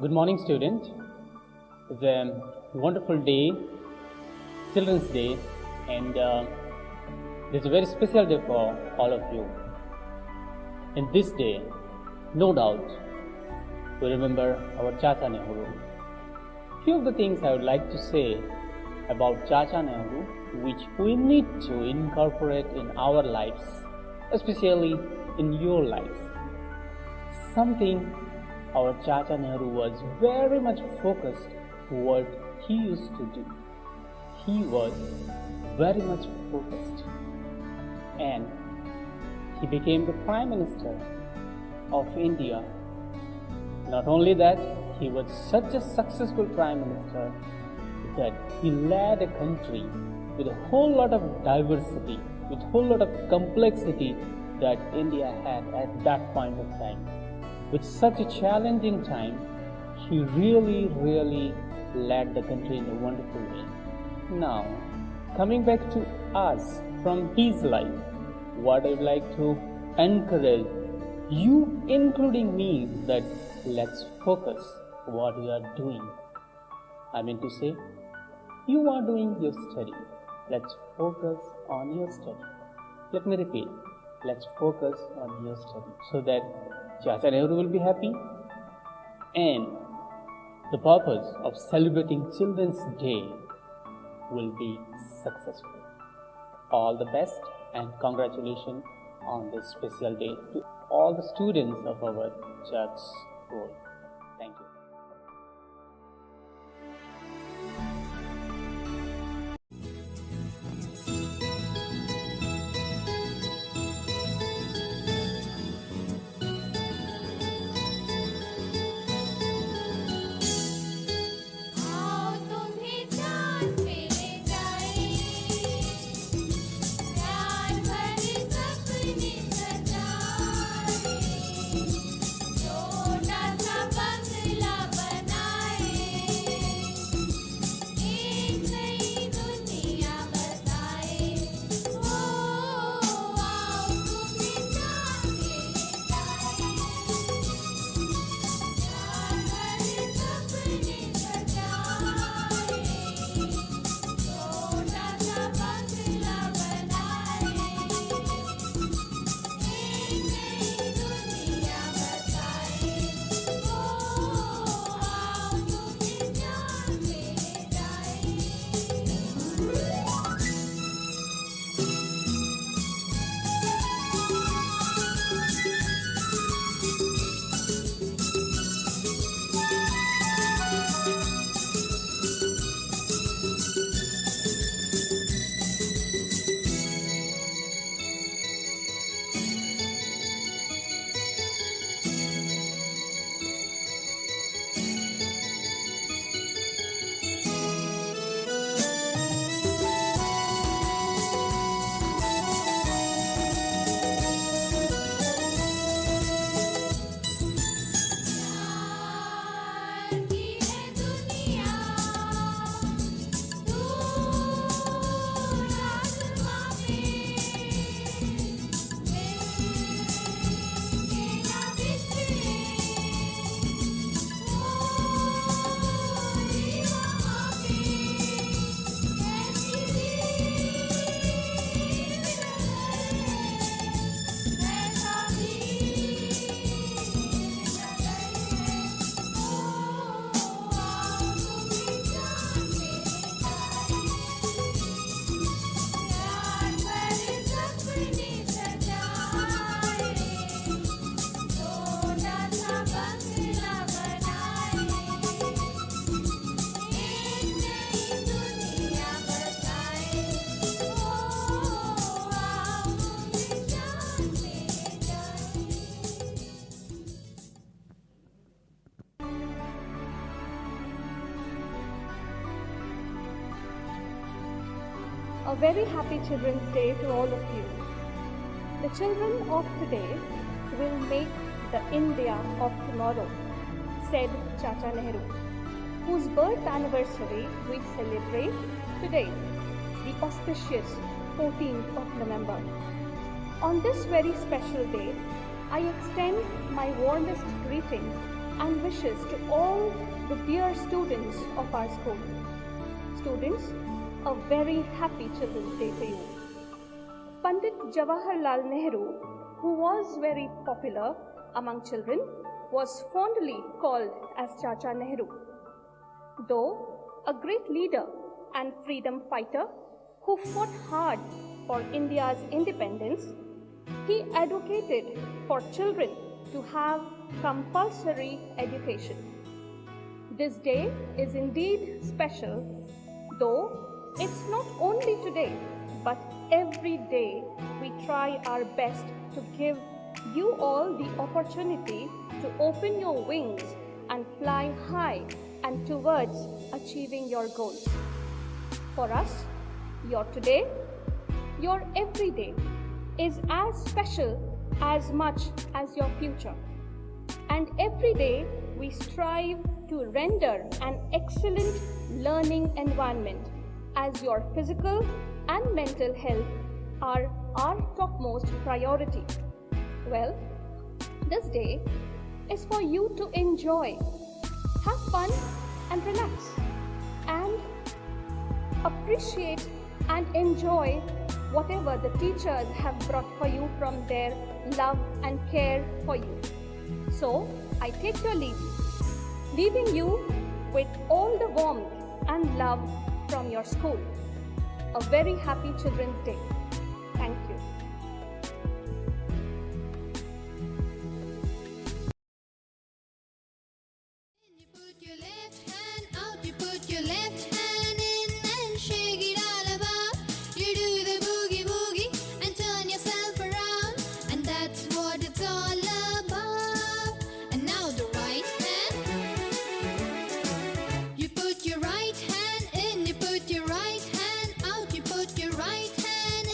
Good morning, student. It's a wonderful day, Children's Day, and it's a very special day for all of you. In this day, no doubt, we remember our Chacha Nehru. Few of the things I would like to say about Chacha Nehru, which we need to incorporate in our lives, especially in your lives. Something our Chacha Nehru was very much focused what he used to do. He was very much focused, and he became the Prime Minister of India. Not only that, he was such a successful Prime Minister that he led a country with a whole lot of diversity, with a whole lot of complexity that India had at that point of time. With such a challenging time, he really led the country in a wonderful way. Now, coming back to us from his life, what I would like to encourage you, including me, that let's focus what we are doing. I mean to say, you are doing your study. Let's focus on your study. Let me repeat. Let's focus on your study so that Chacha Nehru will be happy, and the purpose of celebrating Children's Day will be successful. All the best and congratulations on this special day to all the students of our church school. Thank you. A very happy Children's Day to all of you. The children of today will make the India of tomorrow, said Chacha Nehru, whose birth anniversary we celebrate today, the auspicious 14th of November. On this very special day, I extend my warmest greetings and wishes to all the dear students of our school. Students, a very happy Children's Day to you. Pandit Jawaharlal Nehru, who was very popular among children, was fondly called as Chacha Nehru. Though a great leader and freedom fighter who fought hard for India's independence, he advocated for children to have compulsory education. This day is indeed special, though it's not only today, but every day we try our best to give you all the opportunity to open your wings and fly high and towards achieving your goals. For us, your today, your everyday is as special as much as your future. And every day we strive to render an excellent learning environment as your physical and mental health are our topmost priority. Well, this day is for you to enjoy, have fun and relax, and appreciate and enjoy whatever the teachers have brought for you from their love and care for you. So, I take your leave, leaving you with all the warmth and love from your school. A very happy Children's Day. Thank you. You put your left hand out, you put your left hand in and shake it all about. You do the boogie woogie and turn yourself around, and that's what it's all about. And now the right hand. You put your right hand in, you put your right hand out, you put your right hand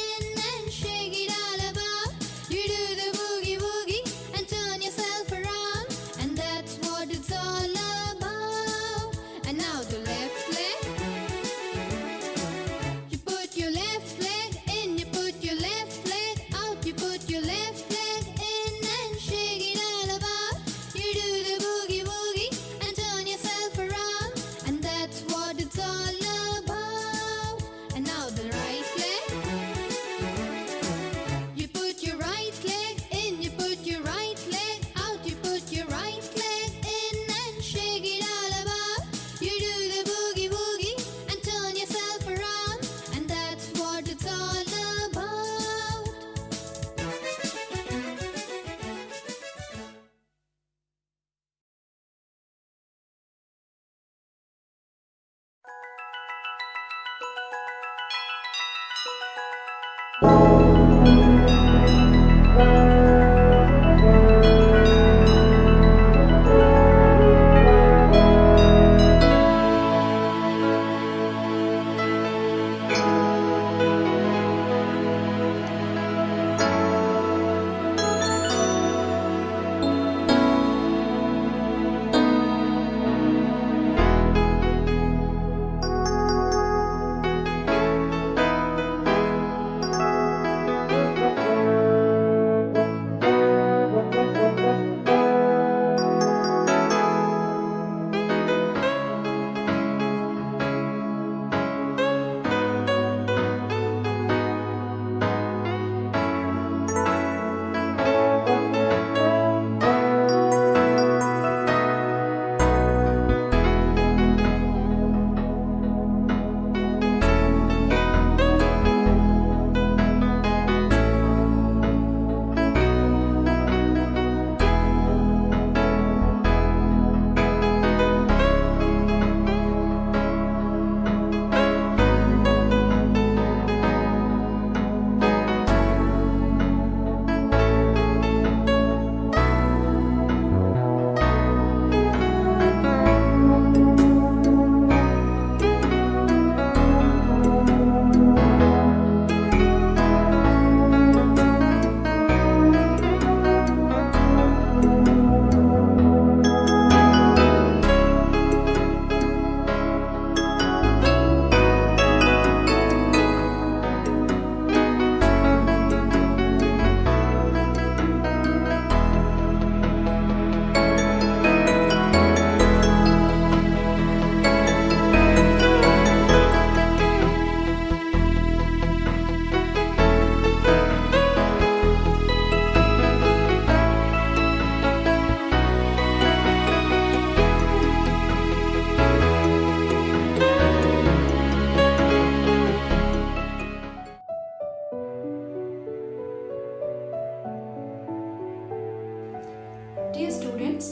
Dear students,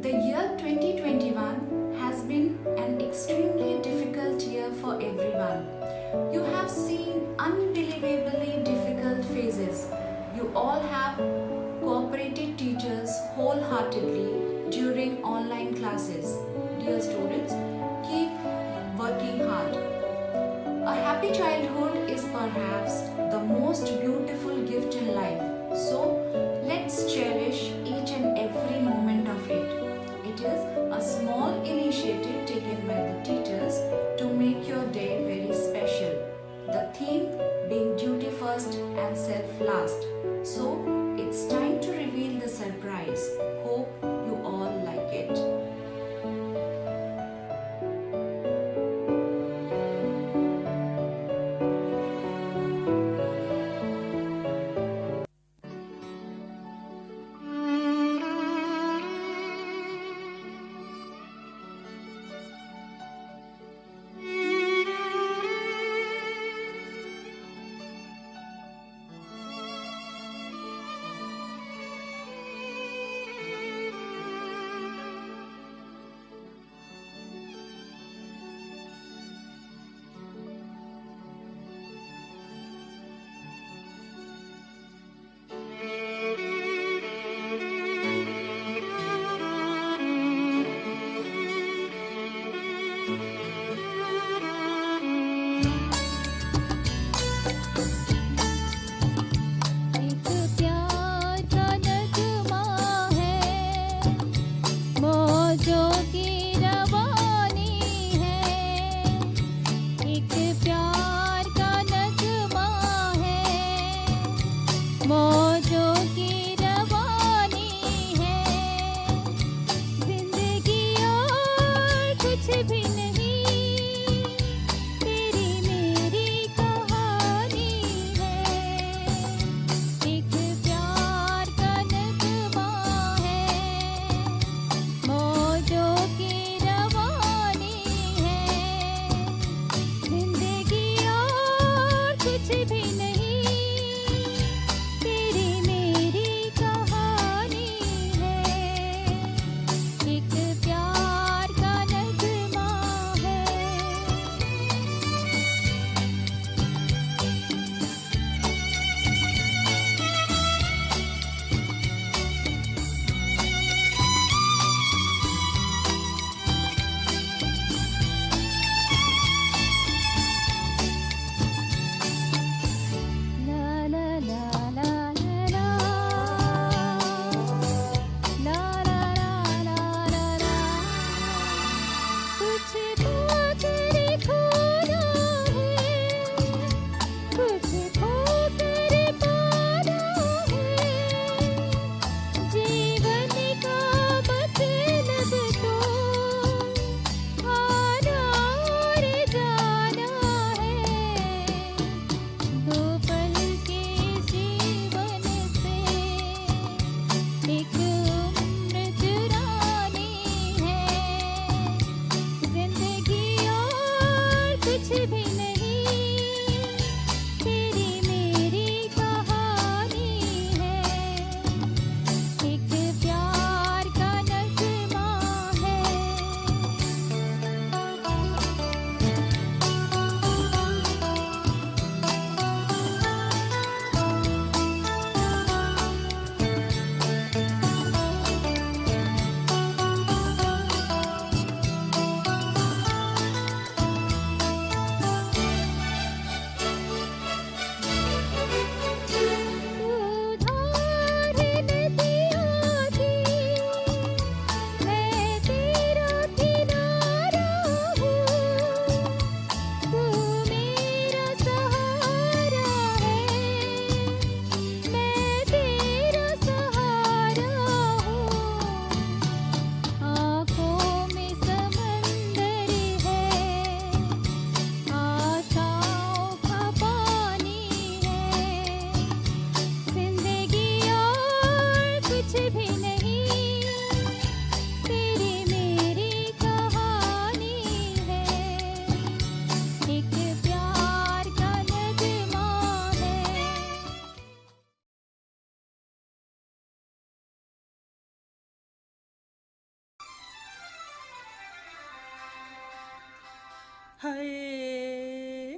the year 2021 has been an extremely difficult year for everyone. You have seen unbelievably difficult phases. You all have cooperated teachers wholeheartedly during online classes. Dear students, keep working hard. A happy childhood is perhaps the most beautiful gift in life. So, let's cherish each and every moment of it. It is a small initiative taken by the teachers to make your day very special. The theme being duty first and self last. So, it's time to reveal the surprise. Hope you all like it. है।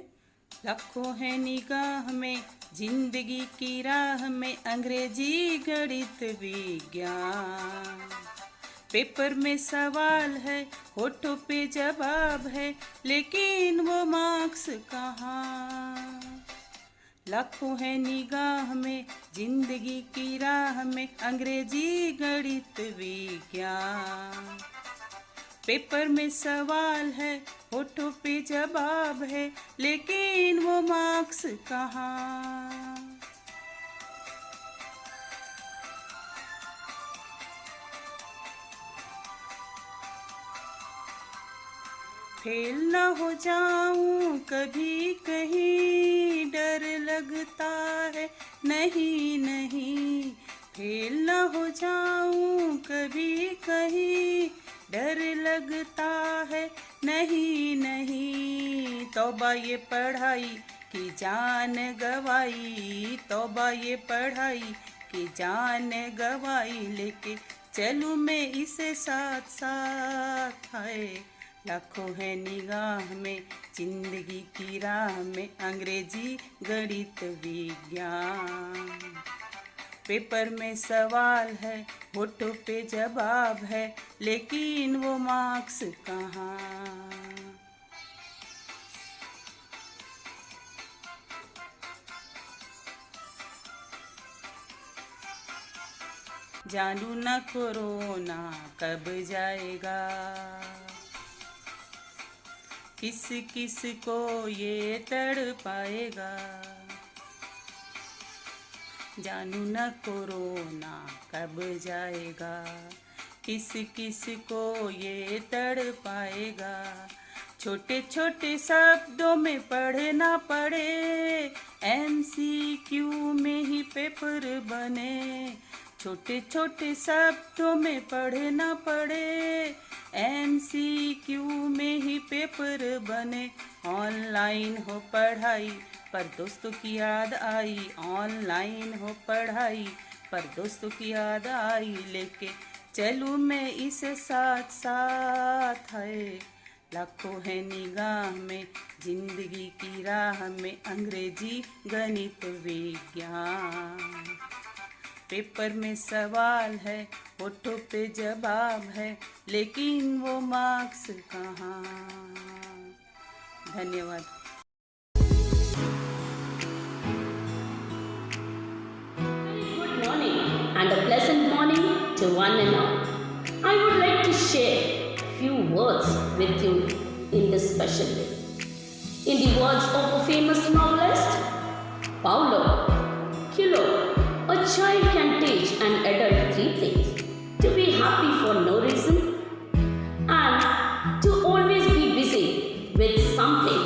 लाखों है निगाह में जिंदगी की राह में, अंग्रेजी गणित विज्ञान। पेपर में सवाल है, होठों पे जवाब है, लेकिन वो मार्क्स कहाँ। लाखों है निगाह में जिंदगी की राह में, अंग्रेजी गणित विज्ञान। पेपर में सवाल है, होठों पे जवाब है, लेकिन वो मार्क्स कहाँ। फेल न हो जाऊं कभी कहीं, डर लगता है नहीं नहीं। फेल न हो जाऊं कभी कहीं, डर लगता है नहीं नहीं। तौबा ये पढ़ाई की जान गवाई, तौबा ये पढ़ाई की जान गवाई, लेके चलूं मैं इसे साथ साथ। है लाखों है निगाह में जिंदगी की राह में, अंग्रेजी गणित विज्ञान। पेपर में सवाल है, होठों पे जवाब है, लेकिन वो मार्क्स कहाँ। जानू न कोरोना कब जाएगा, किस किस को ये तड़ पाएगा। जानू न कोरोना कब जाएगा, किस किस को ये तड़ पाएगा। छोटे छोटे शब्दों में पढ़ना पड़े, MCQ में ही पेपर बने। छोटे छोटे शब्दों में पढ़ना पड़े, MCQ में ही पेपर बने। ऑनलाइन हो पढ़ाई पर दोस्तों की याद आई, ऑनलाइन हो पढ़ाई पर दोस्तों की याद आई, लेके चलूँ मैं इसे साथ साथ। है लाखों है निगाह में जिंदगी की राह में, अंग्रेजी गणित विज्ञान। पेपर में सवाल है, होठों पे जवाब है, लेकिन वो मार्क्स कहाँ। धन्यवाद। Good morning and a pleasant morning to one and all. I would like to share a few words with you in this special day. In the words of a famous novelist, Paulo Coelho, a child can teach an adult three things: to be happy for no reason, and to always be busy with something,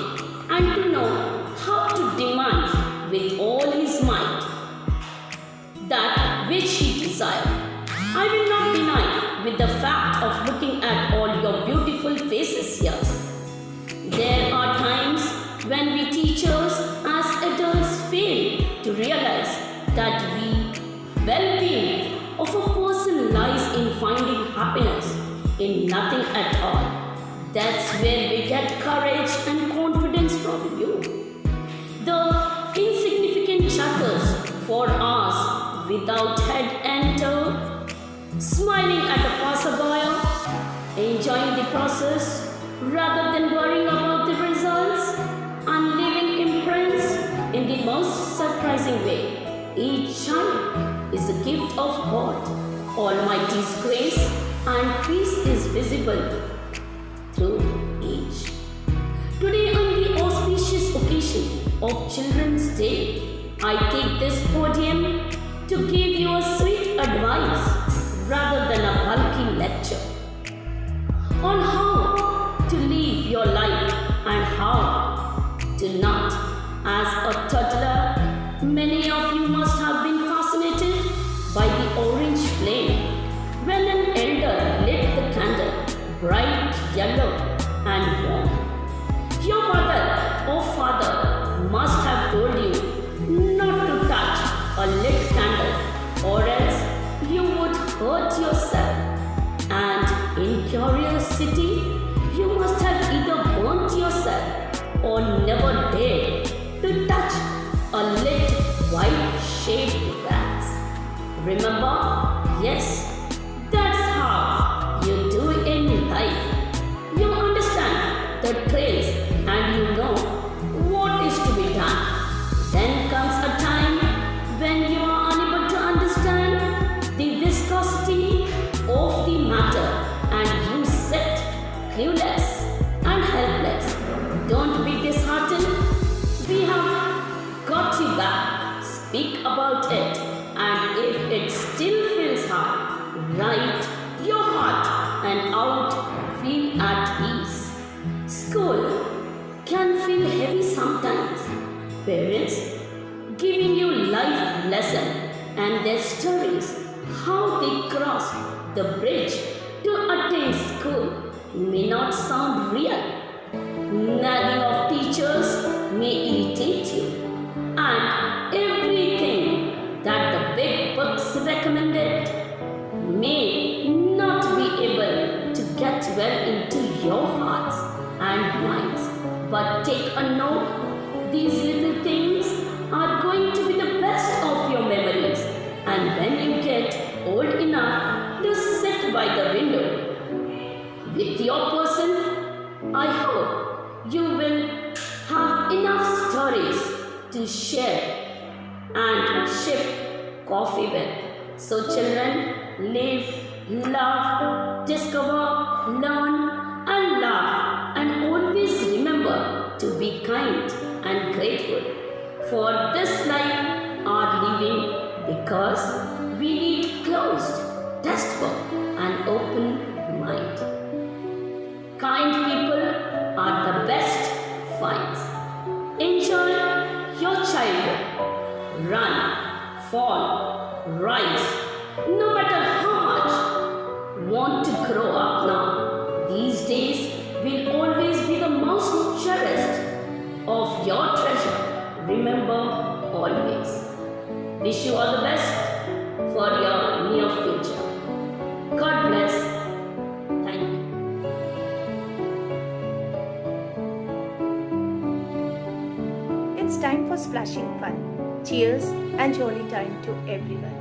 and to know how to demand with all his might that which he desires. I will not deny with the fact of looking at all your beautiful faces here. There are times when we teachers as adults fail to realize that the well-being of a person lies in finding happiness in nothing at all. That's where we get courage and confidence from you. The insignificant chatters for hours without head and tail, smiling at a passerby, enjoying the process rather than worrying about the results, and leaving imprints in the most surprising way. Each child is a gift of God. Almighty's grace and peace is visible through each. Today, on the auspicious occasion of Children's Day, I take this podium to give you a sweet advice rather than a bulky lecture on how to live your life and how to not. As a toddler, many of you must have been fascinated by the orange flame when an elder lit the candle, bright yellow and warm. Your mother or father must have told you not to touch a lit candle or else you would hurt yourself. And in curiosity, you must have either burnt yourself never dared to touch a lit white shaped wax. Remember? Yes, that's how you do in life. You understand the trails and you know what is to be done. Then comes a time when you are unable to understand the viscosity of the matter and you sit clueless and helpless. Don't be disheartened. We have got you back. Speak about it, and if it still feels hard, write your heart and out, feel at ease. School can feel heavy sometimes. Parents giving you life lesson and their stories, how they crossed the bridge to attain school may not sound real. Nagging of teachers may irritate you, and everything that the big books recommended may not be able to get well into your hearts and minds. But take a note, these little things are going to be the best of your memories, and when you get old enough to sit by the window with your person, I hope you will have enough stories to share and ship coffee with. So children, live, love, discover, learn and laugh, and always remember to be kind and grateful for this life are living, because we need closed textbook and open mind. Kind people are the best finds. Enjoy your childhood. Run, fall, rise. No matter how much want to grow up now, these days will always be the most cherished of your treasure. Remember always. Wish you all the best for your near future. God bless. Thank you. It's time for splashing fun. Cheers and jolly time to everyone.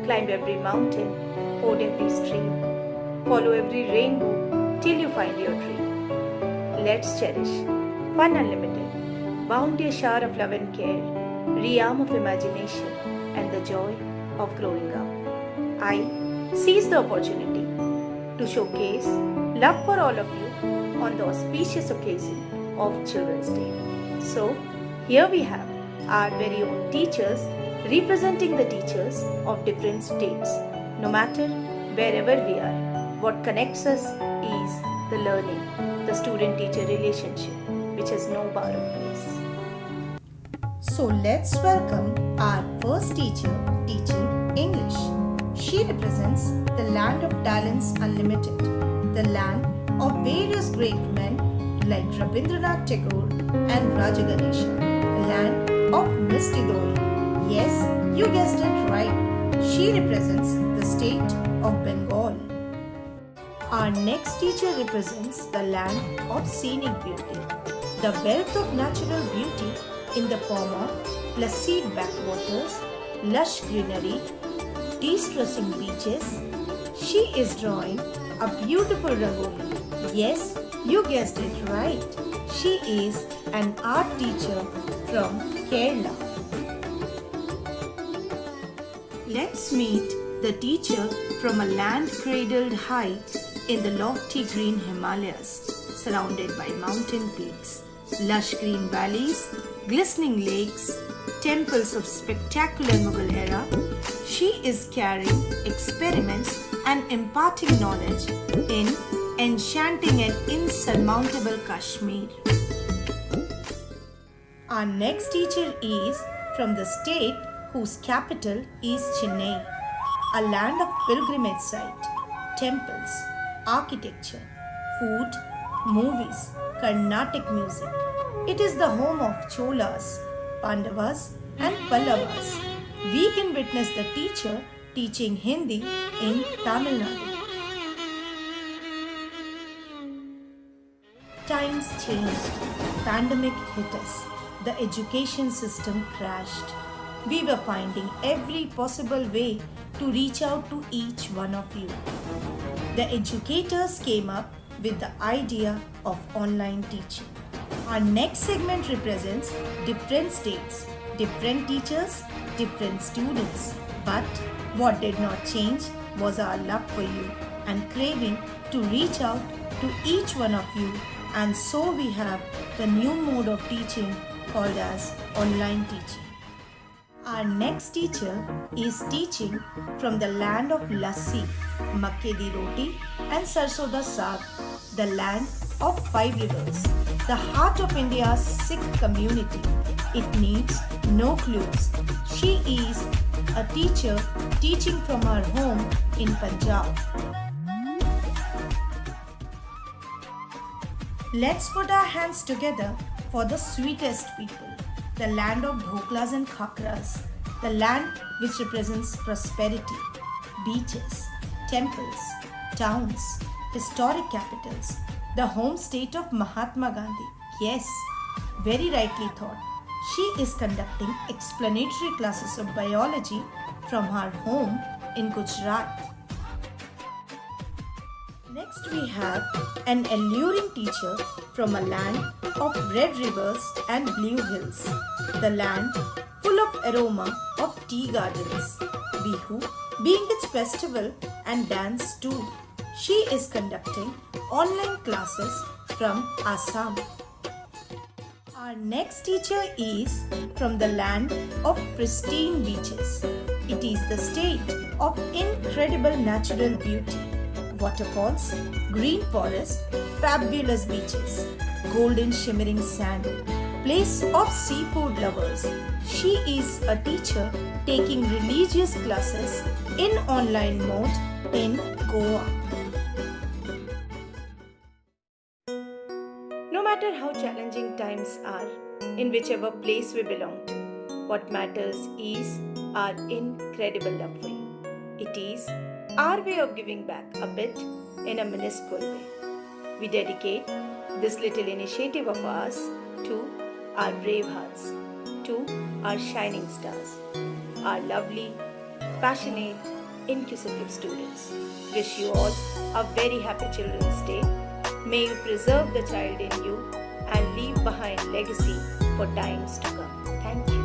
Climb every mountain, ford every stream, follow every rainbow till you find your dream. Let's cherish fun unlimited, bounteous shower of love and care, realm of imagination and the joy of growing up. I seize the opportunity to showcase love for all of you on the auspicious occasion of Children's Day. So, here we have our very own teachers representing the teachers of different states. No matter wherever we are, what connects us is the learning, the student-teacher relationship, which has no bar of place. So let's welcome our first teacher teaching English. She represents the land of talents unlimited, the land of various great men like Rabindranath Tagore and Raja Ganesha, the land of Misty Doi. Yes, you guessed it right. She represents the state of Bengal. Our next teacher represents the land of scenic beauty, the wealth of natural beauty in the form of placid backwaters, lush greenery, de-stressing beaches. She is drawing a beautiful rangoli. Yes, you guessed it right. She is an art teacher from Kerala. Let's meet the teacher from a land cradled high in the lofty green Himalayas, surrounded by mountain peaks, lush green valleys, glistening lakes, temples of spectacular Mughal era. She is carrying experiments and imparting knowledge in enchanting and insurmountable Kashmir. Our next teacher is from the state whose capital is Chennai, a land of pilgrimage site, temples, architecture, food, movies, Carnatic music. It is the home of Cholas, Pandavas and Pallavas. We can witness the teacher teaching Hindi in Tamil Nadu. Times changed. Pandemic hit us. The education system crashed. We were finding every possible way to reach out to each one of you. The educators came up with the idea of online teaching. Our next segment represents different states, different teachers, different students. But what did not change was our love for you and craving to reach out to each one of you, and so we have the new mode of teaching called as online teaching. Our next teacher is teaching from the land of lassi, makke di roti and sarson da saag, the land of 5 rivers, the heart of India's Sikh community. It needs no clues. She is a teacher teaching from her home in Punjab. Let's put our hands together for the sweetest people, the land of dhoklas and khakras, the land which represents prosperity, beaches, temples, towns, historic capitals, the home state of Mahatma Gandhi. Yes, very rightly thought. She is conducting explanatory classes of biology from her home in Gujarat. Next we have an alluring teacher from a land of red rivers and blue hills, the land full of aroma of tea gardens, Bihu being its festival and dance too. She is conducting online classes from Assam. Our next teacher is from the land of pristine beaches. It is the state of incredible natural beauty. Waterfalls, green forest, fabulous beaches, golden shimmering sand, place of seafood lovers. She is a teacher taking religious classes in online mode in Goa. No matter how challenging times are, in whichever place we belong to, what matters is our incredible love for you. It is our way of giving back a bit in a minuscule way. We dedicate this little initiative of ours to our brave hearts, to our shining stars, our lovely, passionate, inquisitive students. Wish you all a very happy Children's Day. May you preserve the child in you and leave behind legacy for times to come. Thank you.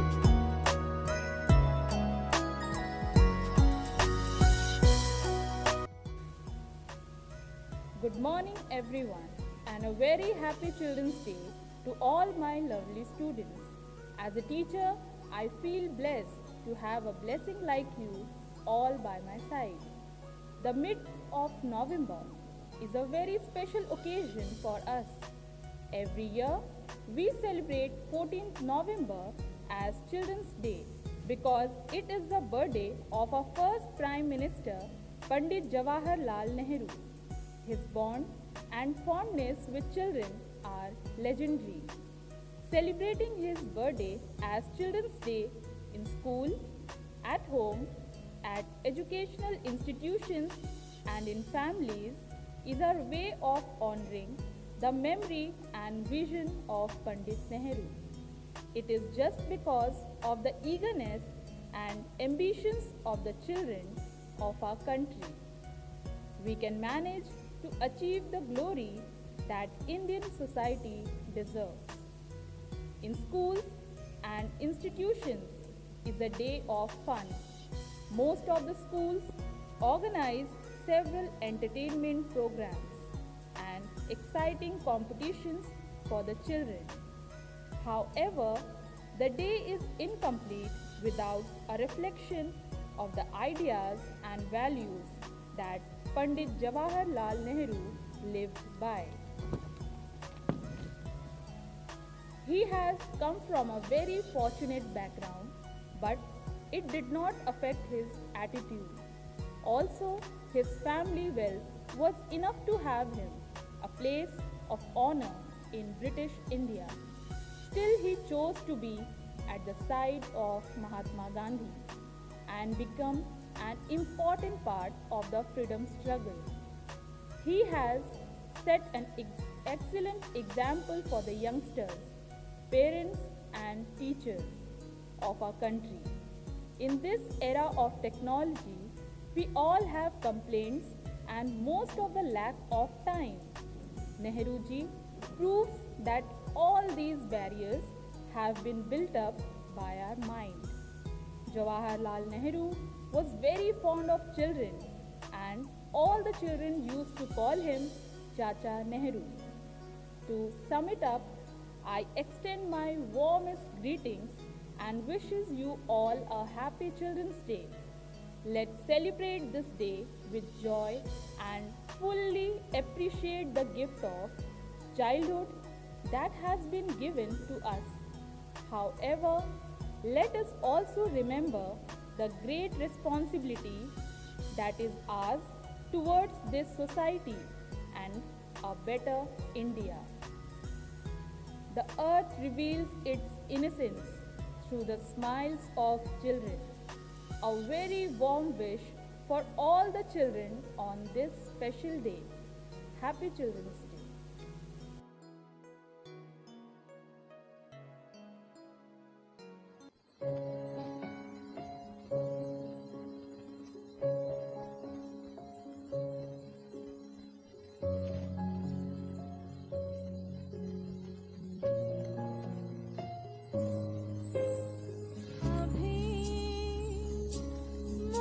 Good morning everyone, and a very happy Children's Day to all my lovely students. As a teacher, I feel blessed to have a blessing like you all by my side. The mid of November is a very special occasion for us. Every year, we celebrate 14th November as Children's Day because it is the birthday of our first Prime Minister, Pandit Jawaharlal Nehru. His bond and fondness with children are legendary. Celebrating his birthday as Children's Day in school, at home, at educational institutions, and in families is our way of honoring the memory and vision of Pandit Nehru. It is just because of the eagerness and ambitions of the children of our country we can manage to achieve the glory that Indian society deserves. In schools and institutions is a day of fun. Most of the schools organize several entertainment programs and exciting competitions for the children. However, the day is incomplete without a reflection of the ideas and values that Pandit Jawaharlal Nehru lived by. He has come from a very fortunate background, but it did not affect his attitude. Also, his family wealth was enough to have him a place of honor in British India. Still, he chose to be at the side of Mahatma Gandhi and become an important part of the freedom struggle. He has set an excellent example for the youngsters, parents, and teachers of our country. In this era of technology, we all have complaints and most of the lack of time. Nehru ji proves that all these barriers have been built up by our mind. Jawaharlal Nehru was very fond of children, and all the children used to call him Chacha Nehru. To sum it up, I extend my warmest greetings and wishes you all a happy Children's Day. Let's celebrate this day with joy and fully appreciate the gift of childhood that has been given to us. However, let us also remember the great responsibility that is ours towards this society and a better India. The earth reveals its innocence through the smiles of children. A very warm wish for all the children on this special day. Happy Children's Day.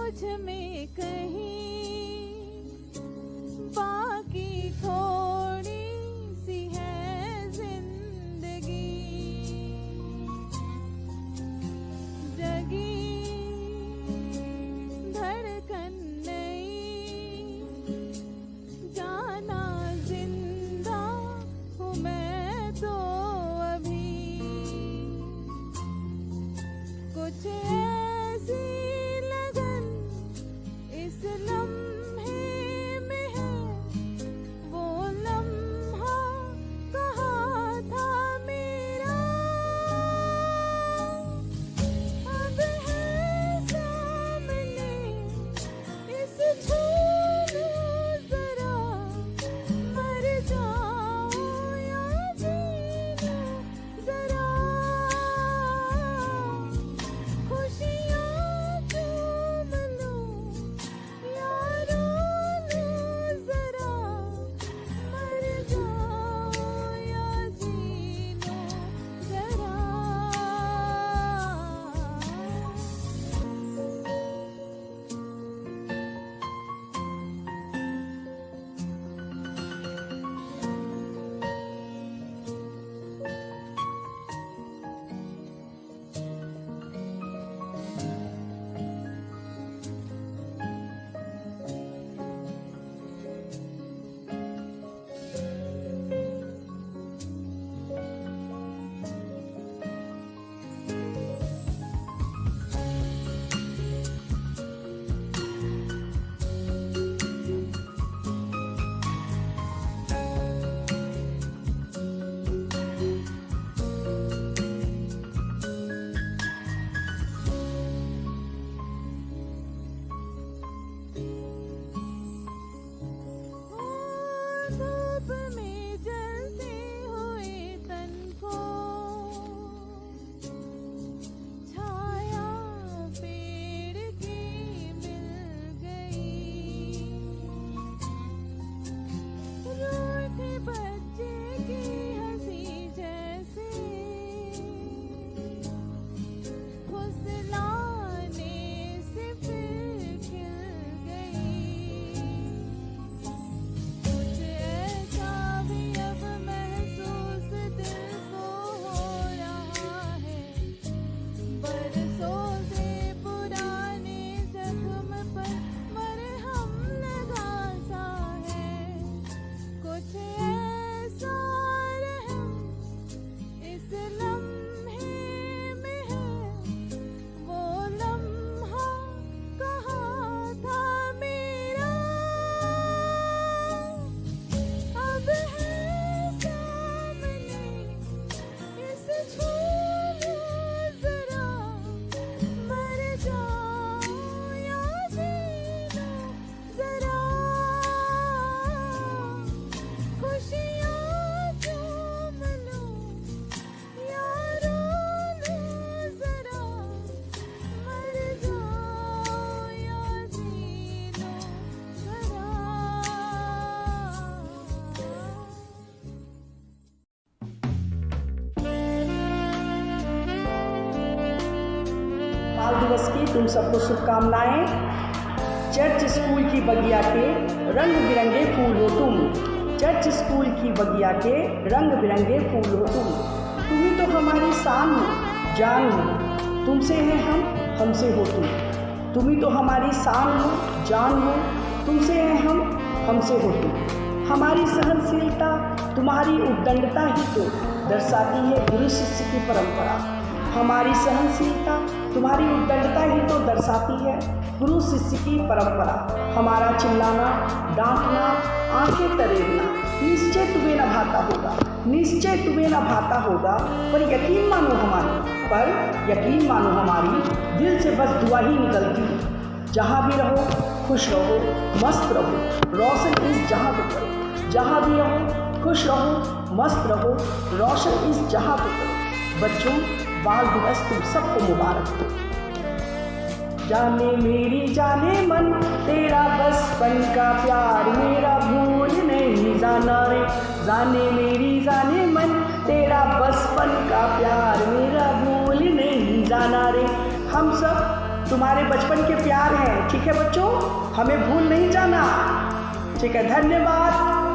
मुझ में कहीं बाकी थोड़ी दिवस की तुम सबको शुभकामनाएं। चर्च स्कूल की बगिया के रंग बिरंगे फूल हो तुम, चर्च स्कूल की बगिया के रंग बिरंगे फूल हो तुम। तुम ही तो हमारी शान हो, जान हो, तुमसे हैं हम, हमसे हो तुम। तुम ही तो हमारी शान हो, जान हो, तुमसे हैं हम, हमसे हो तुम। हमारी सहनशीलता तुम्हारी उद्दंडता ही तो दर्शाती है गुरु शिष्य की परंपरा। हमारी सहनशीलता तुम्हारी उद्दंडता ही तो दर्शाती है गुरु शिष्य की परंपरा। हमारा चिल्लाना, डांटना, आंखें तरेरना निश्चय तुम्हें न भाता होगा, निश्चय तुम्हें न भाता होगा। पर यकीन मानो हमारी दिल से बस दुआ ही निकलती। जहाँ भी रहो खुश रहो, मस्त रहो, रोशन इस जहाँ को करो। जहाँ भी रहो खुश रहो, मस्त रहो, रोशन इस जहाँ को करो। बच्चों, बाल दिवस तुम सबको मुबारक हो। जाने मेरी जाने मन तेरा बचपन का प्यार मेरा भूल नहीं जाना रे। जाने मेरी जाने मन तेरा बचपन का प्यार मेरा भूल नहीं जाना रे। हम सब तुम्हारे बचपन के प्यार हैं, ठीक है बच्चों, हमें भूल नहीं जाना। ठीक है, धन्यवाद।